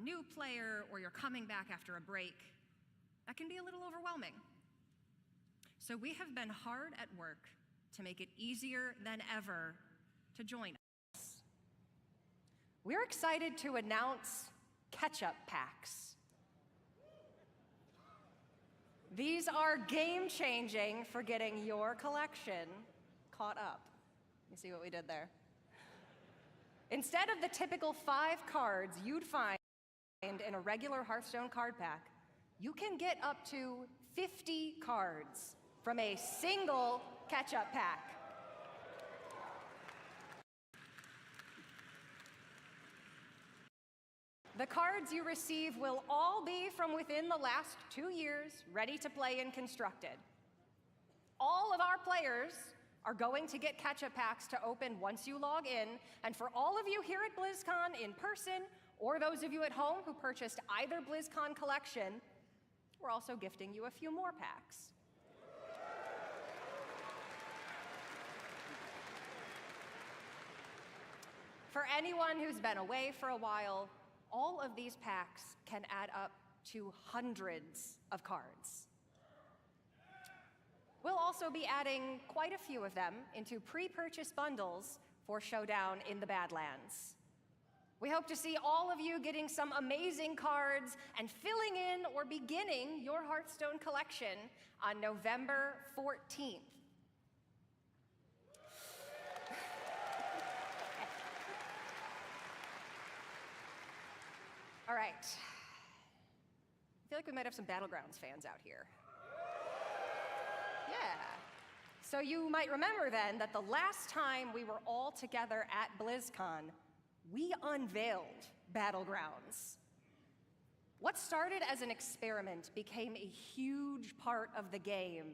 new player or you're coming back after a break, that can be a little overwhelming. So we have been hard at work to make it easier than ever to join us. We're excited to announce catch-up packs. These are game-changing for getting your collection caught up. You see what we did there? Instead of the typical 5 cards you'd find in a regular Hearthstone card pack, you can get up to 50 cards from a single catch-up pack. The cards you receive will all be from within the last 2 years, ready to play and constructed. All of our players are going to get catch-up packs to open once you log in, and for all of you here at BlizzCon in person, or those of you at home who purchased either BlizzCon collection, we're also gifting you a few more packs. For anyone who's been away for a while, all of these packs can add up to hundreds of cards. We'll also be adding quite a few of them into pre-purchase bundles for Showdown in the Badlands. We hope to see all of you getting some amazing cards and filling in or beginning your Hearthstone collection on November 14th. All right. I feel like we might have some Battlegrounds fans out here. Yeah. So you might remember then that the last time we were all together at BlizzCon, we unveiled Battlegrounds. What started as an experiment became a huge part of the game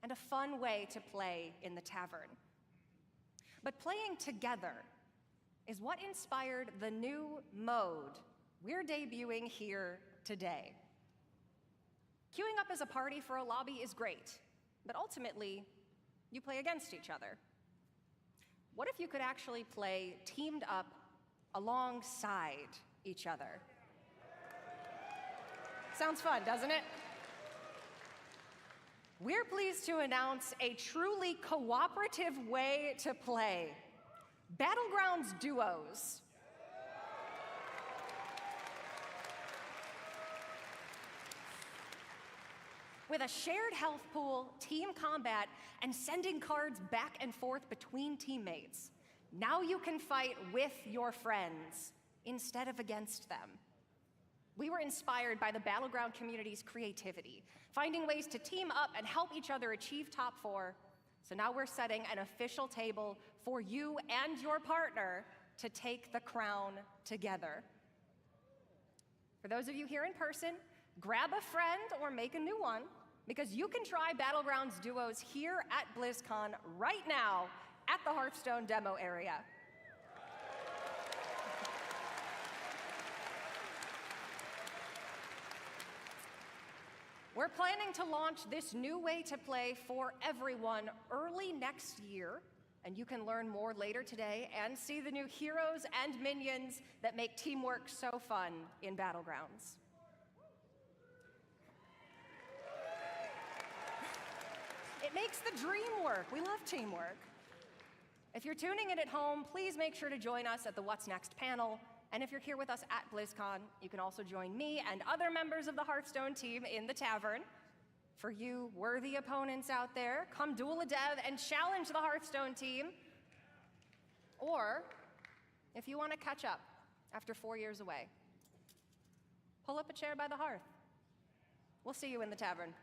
and a fun way to play in the tavern. But playing together is what inspired the new mode we're debuting here today. Queuing up as a party for a lobby is great, but ultimately, you play against each other. What if you could actually play teamed up alongside each other? Sounds fun, doesn't it? We're pleased to announce a truly cooperative way to play, Battlegrounds Duos. With a shared health pool, team combat, and sending cards back and forth between teammates, now you can fight with your friends instead of against them. We were inspired by the Battleground community's creativity, finding ways to team up and help each other achieve top 4. So now we're setting an official table for you and your partner to take the crown together. For those of you here in person, grab a friend or make a new one, because you can try Battlegrounds Duos here at BlizzCon right now at the Hearthstone demo area. We're planning to launch this new way to play for everyone early next year, and you can learn more later today and see the new heroes and minions that make teamwork so fun in Battlegrounds. It makes the dream work. We love teamwork. If you're tuning in at home, please make sure to join us at the What's Next panel. And if you're here with us at BlizzCon, you can also join me and other members of the Hearthstone team in the tavern. For you worthy opponents out there, come duel a dev and challenge the Hearthstone team. Or, if you want to catch up after 4 years away, pull up a chair by the hearth. We'll see you in the tavern.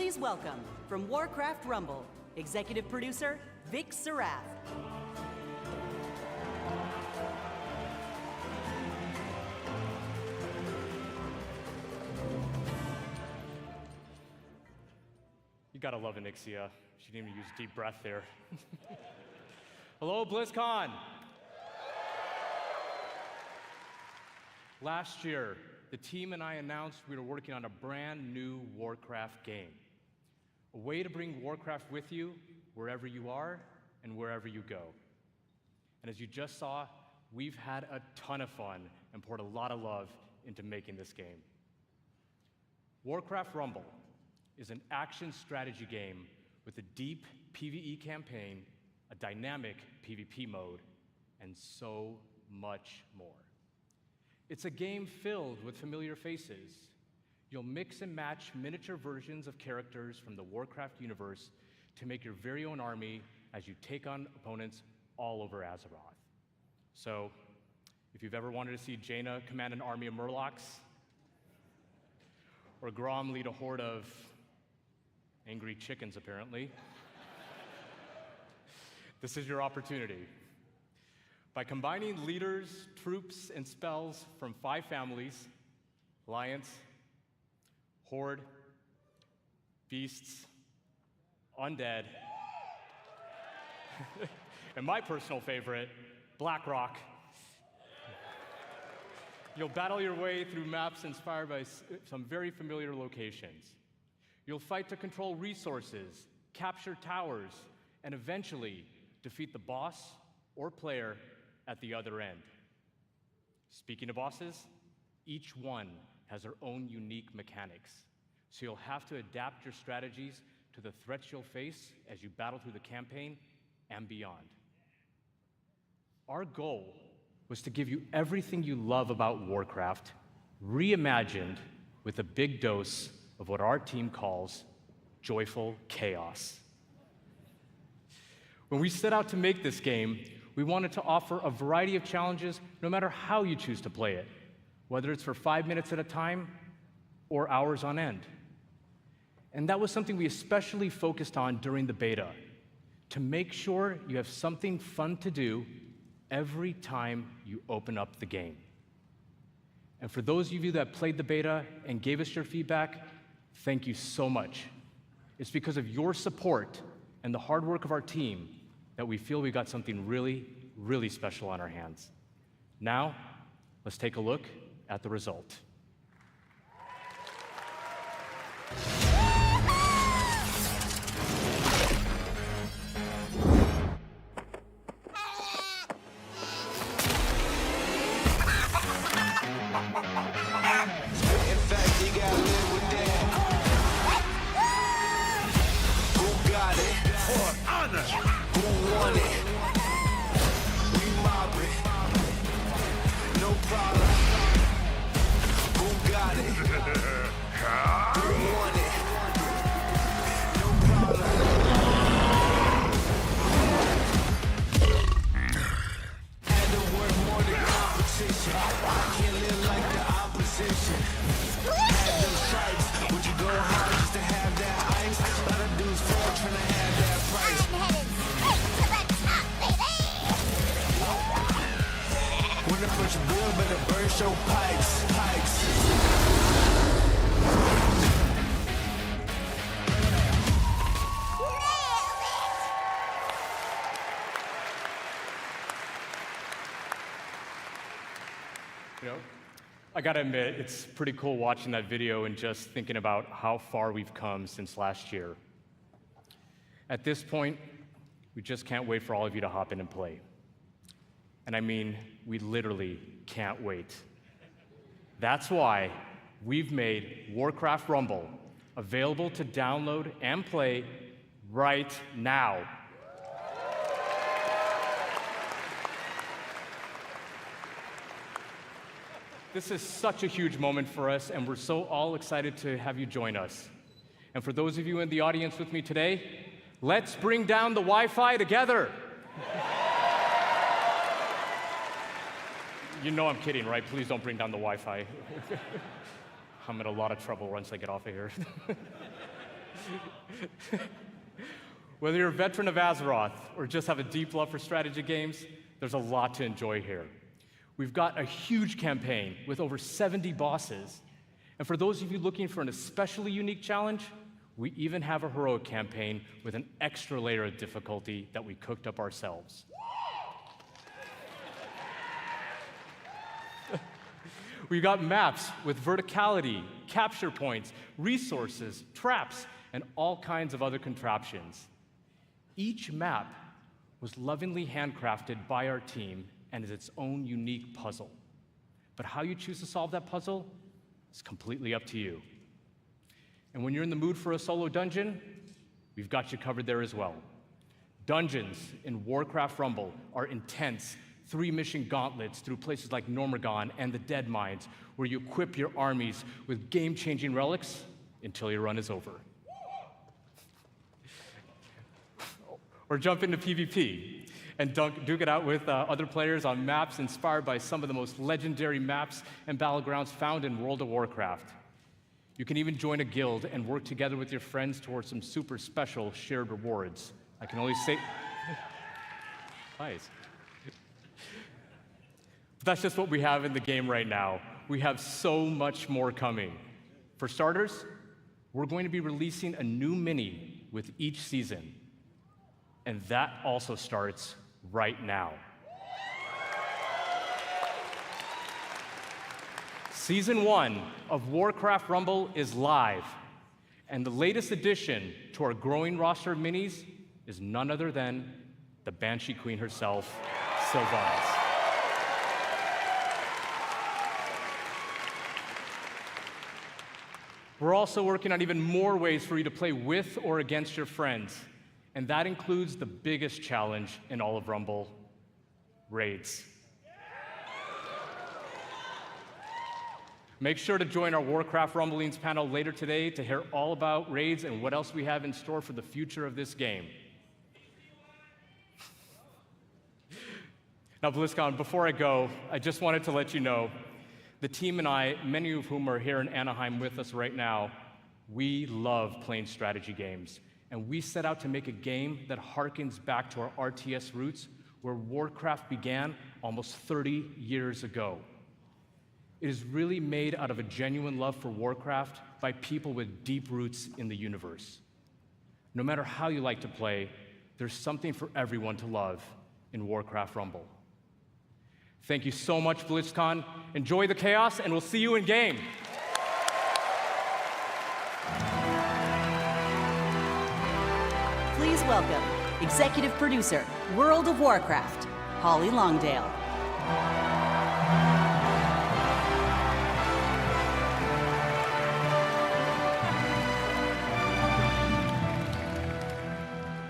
Please welcome, from Warcraft Rumble, executive producer, Vic Sarath. You gotta love Anixia. She didn't even use a deep breath there. Hello, BLIZZCON. Last year, the team and I announced we were working on a brand new Warcraft game. A way to bring Warcraft with you wherever you are and wherever you go. And as you just saw, we've had a ton of fun and poured a lot of love into making this game. Warcraft Rumble is an action strategy game with a deep PvE campaign, a dynamic PvP mode, and so much more. It's a game filled with familiar faces. You'll mix and match miniature versions of characters from the Warcraft universe to make your very own army as you take on opponents all over Azeroth. So, if you've ever wanted to see Jaina command an army of Murlocs, or Grom lead a horde of angry chickens, apparently, this is your opportunity. By combining leaders, troops, and spells from 5 families, Alliance, Horde, Beasts, Undead, and my personal favorite, Blackrock, you'll battle your way through maps inspired by some very familiar locations. You'll fight to control resources, capture towers, and eventually defeat the boss or player at the other end. Speaking of bosses, each one has their own unique mechanics, so you'll have to adapt your strategies to the threats you'll face as you battle through the campaign and beyond. Our goal was to give you everything you love about Warcraft, reimagined with a big dose of what our team calls joyful chaos. When we set out to make this game, we wanted to offer a variety of challenges no matter how you choose to play it, whether it's for 5 minutes at a time or hours on end. And that was something we especially focused on during the beta, to make sure you have something fun to do every time you open up the game. And for those of you that played the beta and gave us your feedback, thank you so much. It's because of your support and the hard work of our team that we feel we got something really, really special on our hands. Now, let's take a look at the result. You know, I gotta admit, it's pretty cool watching that video and just thinking about how far we've come since last year. At this point, we just can't wait for all of you to hop in and play. And I mean, we literally can't wait. That's why we've made Warcraft Rumble available to download and play right now. This is such a huge moment for us, and we're so all excited to have you join us. And for those of you in the audience with me today, let's bring down the Wi-Fi together. You know I'm kidding, right? Please don't bring down the Wi-Fi. I'm in a lot of trouble once I get off of here. Whether you're a veteran of Azeroth or just have a deep love for strategy games, there's a lot to enjoy here. We've got a huge campaign with over 70 bosses. And for those of you looking for an especially unique challenge, we even have a heroic campaign with an extra layer of difficulty that we cooked up ourselves. We've got maps with verticality, capture points, resources, traps, and all kinds of other contraptions. Each map was lovingly handcrafted by our team and is its own unique puzzle. But how you choose to solve that puzzle is completely up to you. And when you're in the mood for a solo dungeon, we've got you covered there as well. Dungeons in Warcraft Rumble are intense, 3-mission gauntlets through places like Normagon and the Dead Mines, where you equip your armies with game-changing relics until your run is over. Or jump into PvP and duke it out with other players on maps inspired by some of the most legendary maps and battlegrounds found in World of Warcraft. You can even join a guild and work together with your friends towards some super special shared rewards. I can only say... Nice. But that's just what we have in the game right now. We have so much more coming. For starters, we're going to be releasing a new mini with each season. And that also starts right now. Season 1 of Warcraft Rumble is live, and the latest addition to our growing roster of minis is none other than the Banshee Queen herself, Sylvanas. We're also working on even more ways for you to play with or against your friends. And that includes the biggest challenge in all of Rumble, raids. Make sure to join our Warcraft Rumblings panel later today to hear all about raids and what else we have in store for the future of this game. Now, BlizzCon, before I go, I just wanted to let you know, the team and I, many of whom are here in Anaheim with us right now, we love playing strategy games. And we set out to make a game that harkens back to our RTS roots, where Warcraft began almost 30 years ago. It is really made out of a genuine love for Warcraft by people with deep roots in the universe. No matter how you like to play, there's something for everyone to love in Warcraft Rumble. Thank you so much, BlizzCon. Enjoy the chaos, and we'll see you in game. Please welcome Executive Producer, World of Warcraft, Holly Longdale.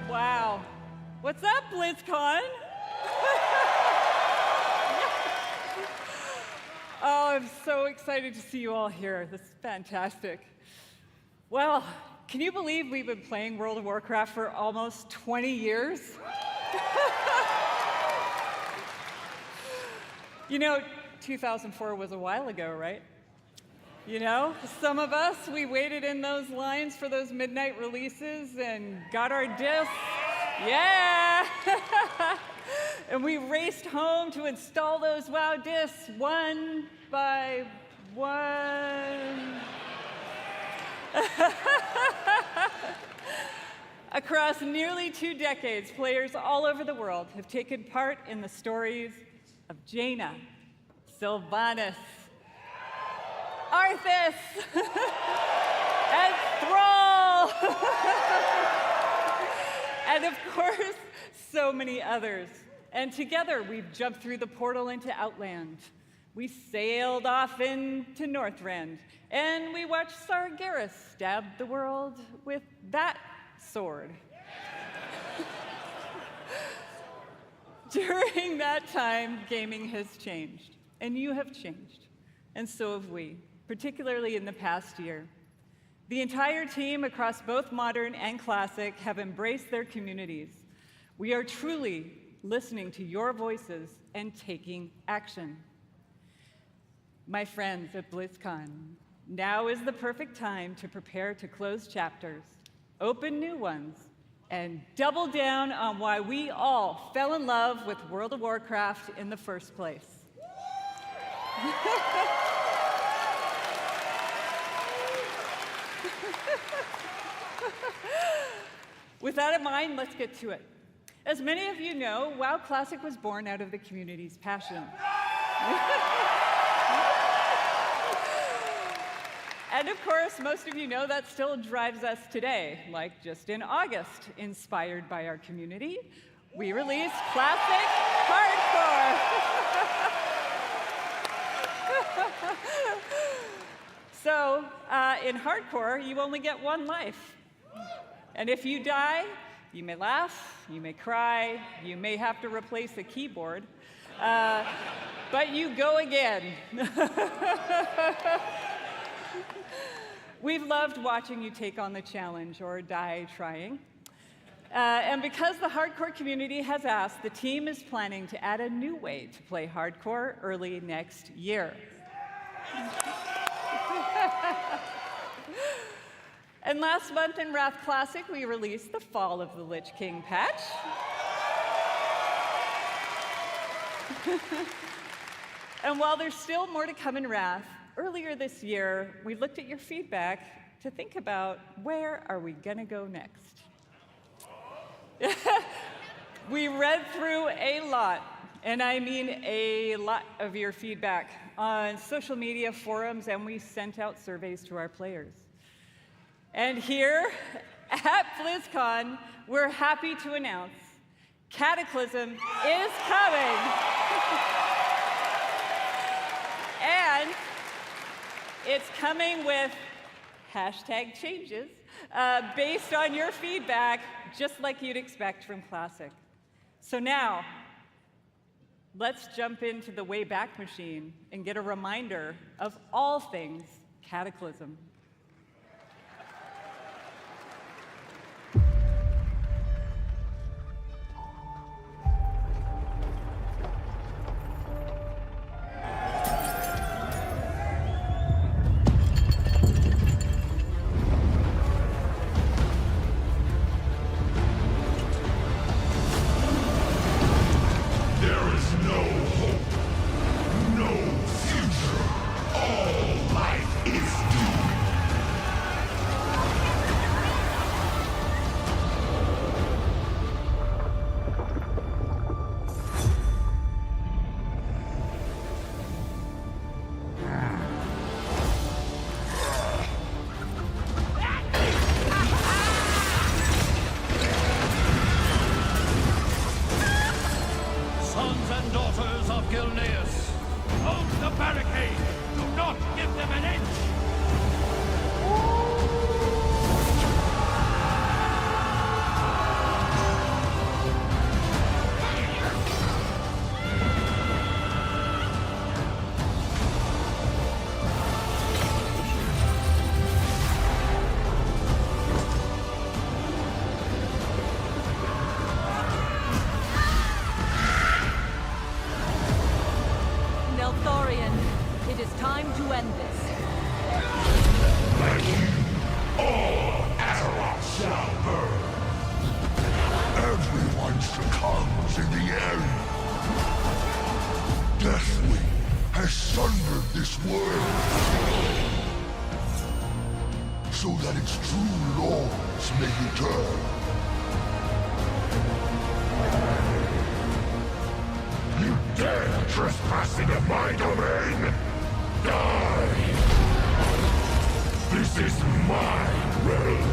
Wow. What's up, BlizzCon? Oh, I'm so excited to see you all here. This is fantastic. Well, can you believe we've been playing World of Warcraft for almost 20 years? You know, 2004 was a while ago, right? You know, some of us, we waited in those lines for those midnight releases and got our discs. Yeah! And we raced home to install those WoW discs one by one. Across nearly 2 decades, players all over the world have taken part in the stories of Jaina, Sylvanas, Arthas, and Thrall, and of course, so many others. And together, we've jumped through the portal into Outland. We sailed off into Northrend, and we watched Sargeras stab the world with that sword. During that time, gaming has changed, and you have changed, and so have we, particularly in the past year. The entire team across both Modern and Classic have embraced their communities. We are truly listening to your voices and taking action. My friends at BlizzCon, now is the perfect time to prepare to close chapters. open new ones, and double down on why we all fell in love with World of Warcraft in the first place. With that in mind, let's get to it. As many of you know, WoW Classic was born out of the community's passion. And of course, most of you know that still drives us today. Like just in August, inspired by our community, we released Classic Hardcore. So, in Hardcore, you only get one life. And if you die, you may laugh, you may cry, you may have to replace the keyboard, but you go again. We've loved watching you take on the challenge or die trying. And because the hardcore community has asked, the team is planning to add a new way to play hardcore early next year. And last month in Wrath Classic, we released the Fall of the Lich King patch. And while there's still more to come in Wrath, earlier this year, we looked at your feedback to think about where are we gonna go next. We read through a lot, and I mean a lot of your feedback on social media forums, and we sent out surveys to our players. And here at BLIZZCON, we're happy to announce Cataclysm is coming. And it's coming with #changes based on your feedback, just like you'd expect from Classic. So now, let's jump into the Wayback Machine and get a reminder of all things Cataclysm. So that its true lords may return. You dare trespass into my domain? Die! This is my realm.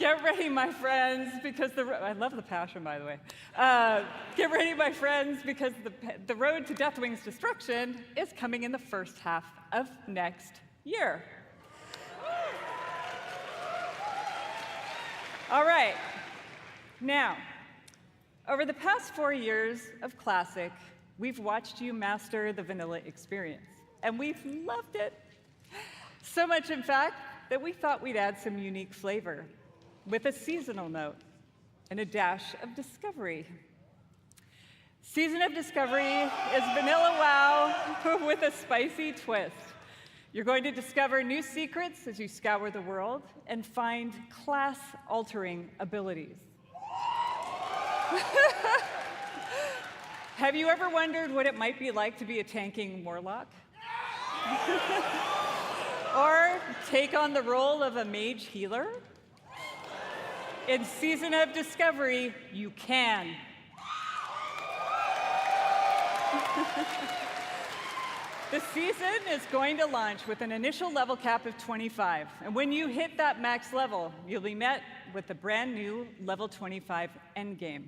Get ready, my friends, because I love the passion, by the way. Get ready, my friends, because the road to Deathwing's destruction is coming in the first half of next year. All right. Now, over the past 4 years of Classic, we've watched you master the vanilla experience, and we've loved it. So much, in fact, that we thought we'd add some unique flavor with a seasonal note and a dash of discovery. Season of Discovery is vanilla wow with a spicy twist. You're going to discover new secrets as you scour the world and find class-altering abilities. Have you ever wondered what it might be like to be a tanking warlock? Or take on the role of a mage healer? In Season of Discovery, you can. The season is going to launch with an initial level cap of 25, and when you hit that max level, you'll be met with the brand new level 25 endgame.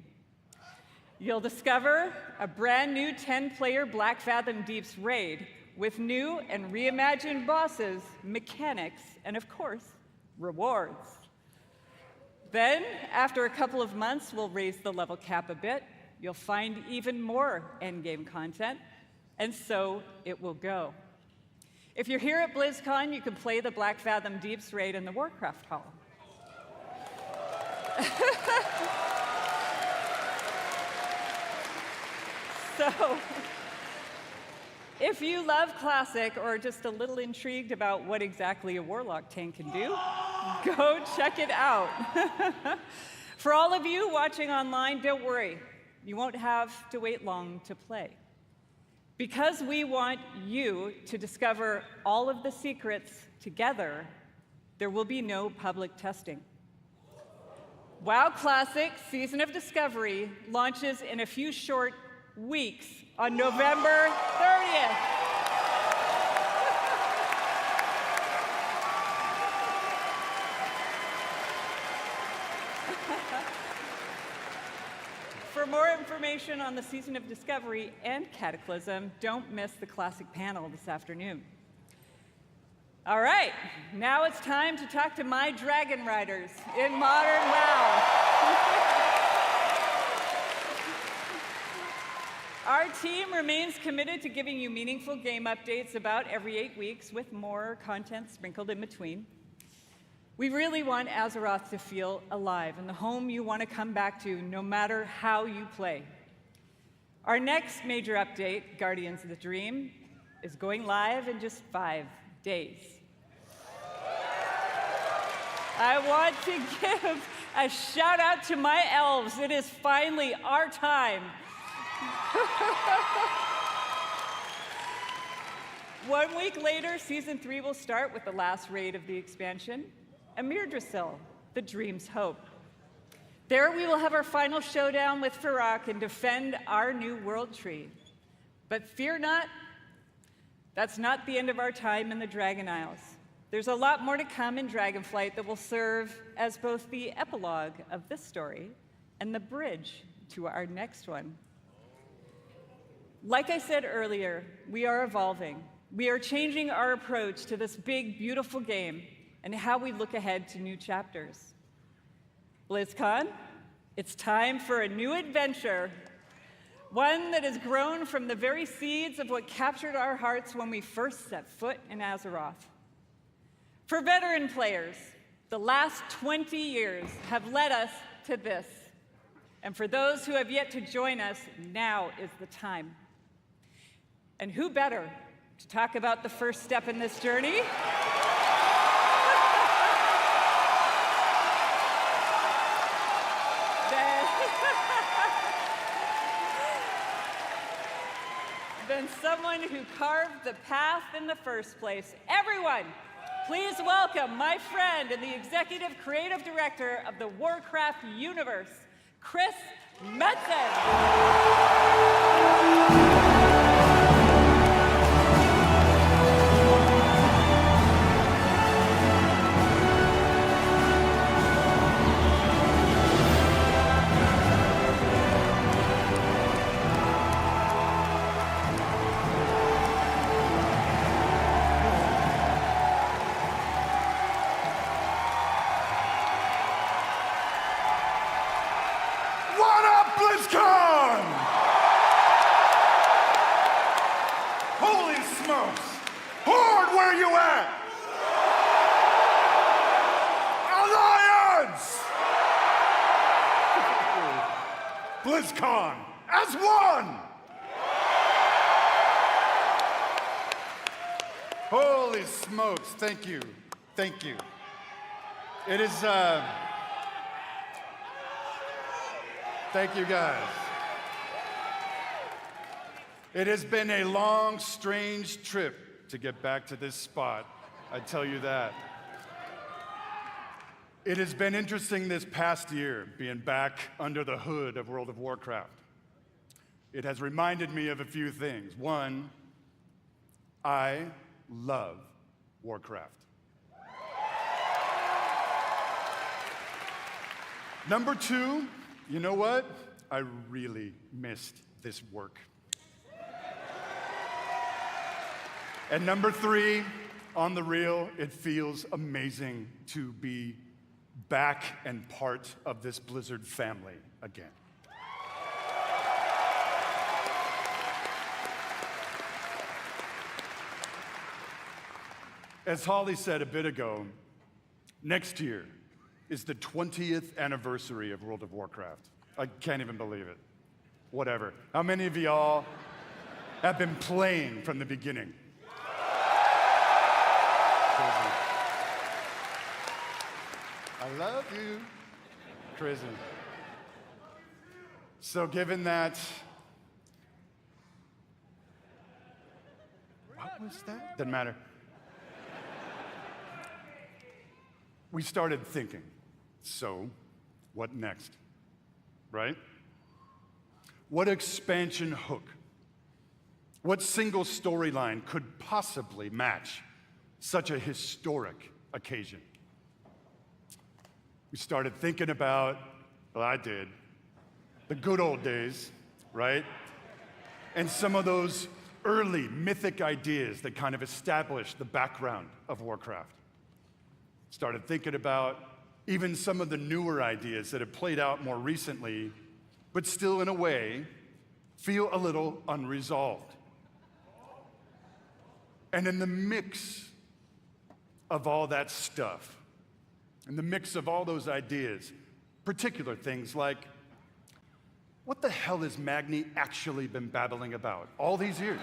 You'll discover a brand new 10-player Black Fathom Deeps raid with new and reimagined bosses, mechanics, and of course, rewards. Then, after a couple of months, we'll raise the level cap a bit. You'll find even more endgame content, and so it will go. If you're here at BlizzCon, you can play the Black Fathom Deeps raid in the Warcraft Hall. So, if you love Classic or are just a little intrigued about what exactly a Warlock tank can do, go check it out. For all of you watching online, don't worry. You won't have to wait long to play. Because we want you to discover all of the secrets together, there will be no public testing. WoW Classic Season of Discovery launches in a few short weeks on November 30th. For more information on the Season of Discovery and Cataclysm, don't miss the Classic panel this afternoon. All right, now it's time to talk to my dragon riders in Modern WoW. Our team remains committed to giving you meaningful game updates about every 8 weeks with more content sprinkled in between. We really want Azeroth to feel alive and the home you want to come back to no matter how you play. Our next major update, Guardians of the Dream, is going live in just 5 days. I want to give a shout out to my elves. It is finally our time. 1 week later, Season 3 will start with the last raid of the expansion, Amirdrasil, the Dream's Hope. There we will have our final showdown with Farak and defend our new world tree. But fear not, that's not the end of our time in the Dragon Isles. There's a lot more to come in Dragonflight that will serve as both the epilogue of this story and the bridge to our next one. Like I said earlier, we are evolving. We are changing our approach to this big, beautiful game and how we look ahead to new chapters. BlizzCon, it's time for a new adventure, one that has grown from the very seeds of what captured our hearts when we first set foot in Azeroth. For veteran players, the last 20 years have led us to this. And for those who have yet to join us, now is the time. And who better to talk about the first step in this journey? Than someone who carved the path in the first place. Everyone, please welcome my friend and the executive creative director of the Warcraft universe, Chris Metzen. BLIZZCON! Holy smokes! Horde, where you at? Alliance! BLIZZCON as one! Holy smokes, thank you. Thank you. It is, thank you guys. It has been a long, strange trip to get back to this spot, I tell you that. It has been interesting this past year being back under the hood of World of Warcraft. It has reminded me of a few things. One, I love Warcraft. Number two, you know what? I really missed this work. And number three, on the real, it feels amazing to be back and part of this Blizzard family again. As Holly said a bit ago, next year is the 20th anniversary of World of Warcraft. I can't even believe it. Whatever. How many of y'all have been playing from the beginning? I love you. Crazy. So given that, what was that? Doesn't matter. We started thinking, so what next, right? What expansion hook, what single storyline could possibly match such a historic occasion? We started thinking about, well, I did, the good old days, right? And some of those early mythic ideas that kind of established the background of Warcraft. Started thinking about even some of the newer ideas that have played out more recently, but still in a way feel a little unresolved. And in the mix of all that stuff, in the mix of all those ideas, particular things like, what the hell has Magni actually been babbling about all these years?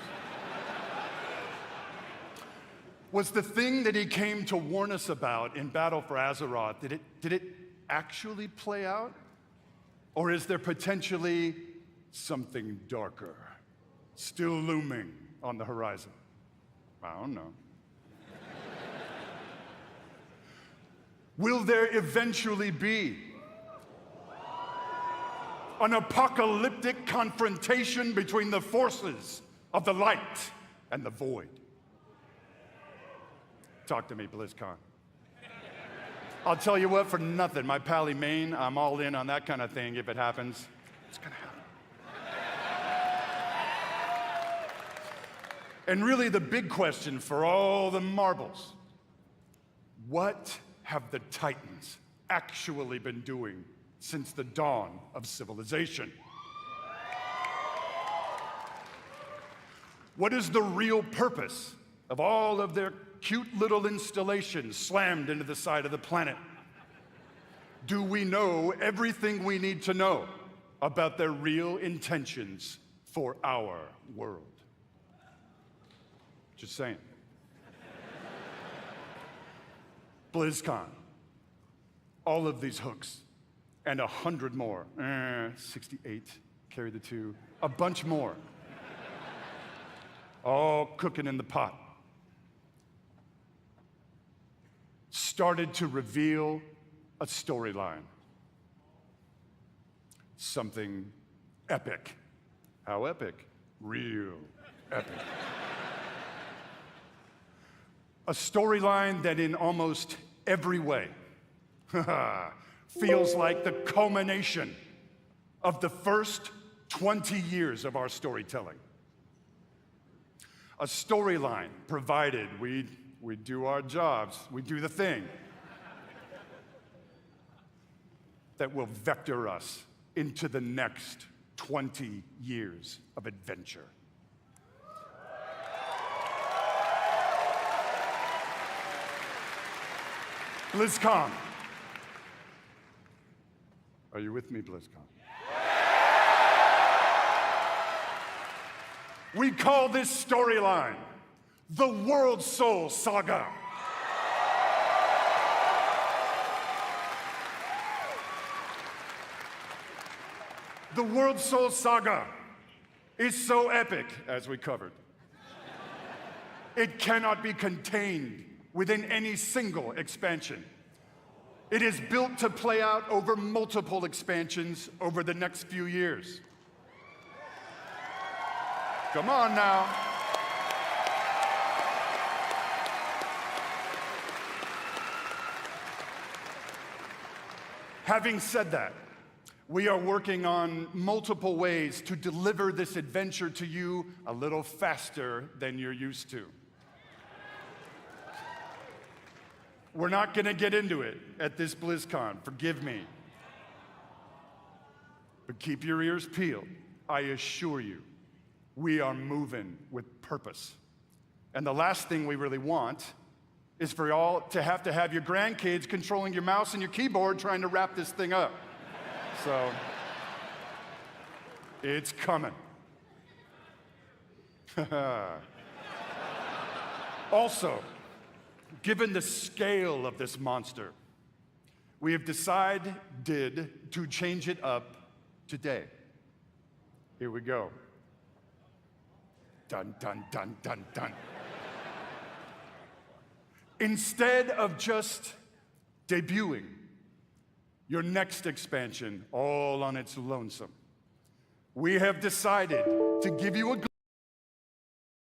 Was the thing that he came to warn us about in Battle for Azeroth, did it actually play out? Or is there potentially something darker still looming on the horizon? I don't know. Will there eventually be an apocalyptic confrontation between the forces of the light and the void? Talk to me, BlizzCon. I'll tell you what, for nothing, my pally Maine, I'm all in on that kind of thing if it happens. It's gonna happen. And really the big question for all the marbles, what have the Titans actually been doing since the dawn of civilization? What is the real purpose of all of their cute little installations slammed into the side of the planet? Do we know everything we need to know about their real intentions for our world? Just saying. BlizzCon, all of these hooks, and 100 more, 68, carry the 2, a bunch more, all cooking in the pot, started to reveal a storyline. Something epic. How epic? Real epic. A storyline that in almost every way feels like the culmination of the first 20 years of our storytelling. A storyline provided we do our jobs, we do the thing that will vector us into the next 20 years of adventure. BLIZZCON. Are you with me, BLIZZCON? We call this storyline the World Soul Saga. The World Soul Saga is so epic, as we covered. It cannot be contained within any single expansion. It is built to play out over multiple expansions over the next few years. Come on now. Having said that, we are working on multiple ways to deliver this adventure to you a little faster than you're used to. We're not going to get into it at this BLIZZCON, forgive me. But keep your ears peeled. I assure you, we are moving with purpose. And the last thing we really want is for y'all to have your grandkids controlling your mouse and your keyboard trying to wrap this thing up. So, it's coming. Also, given the scale of this monster, we have decided to change it up today. Here we go. Dun, dun, dun, dun, dun. Instead of just debuting your next expansion all on its lonesome, we have decided to give you a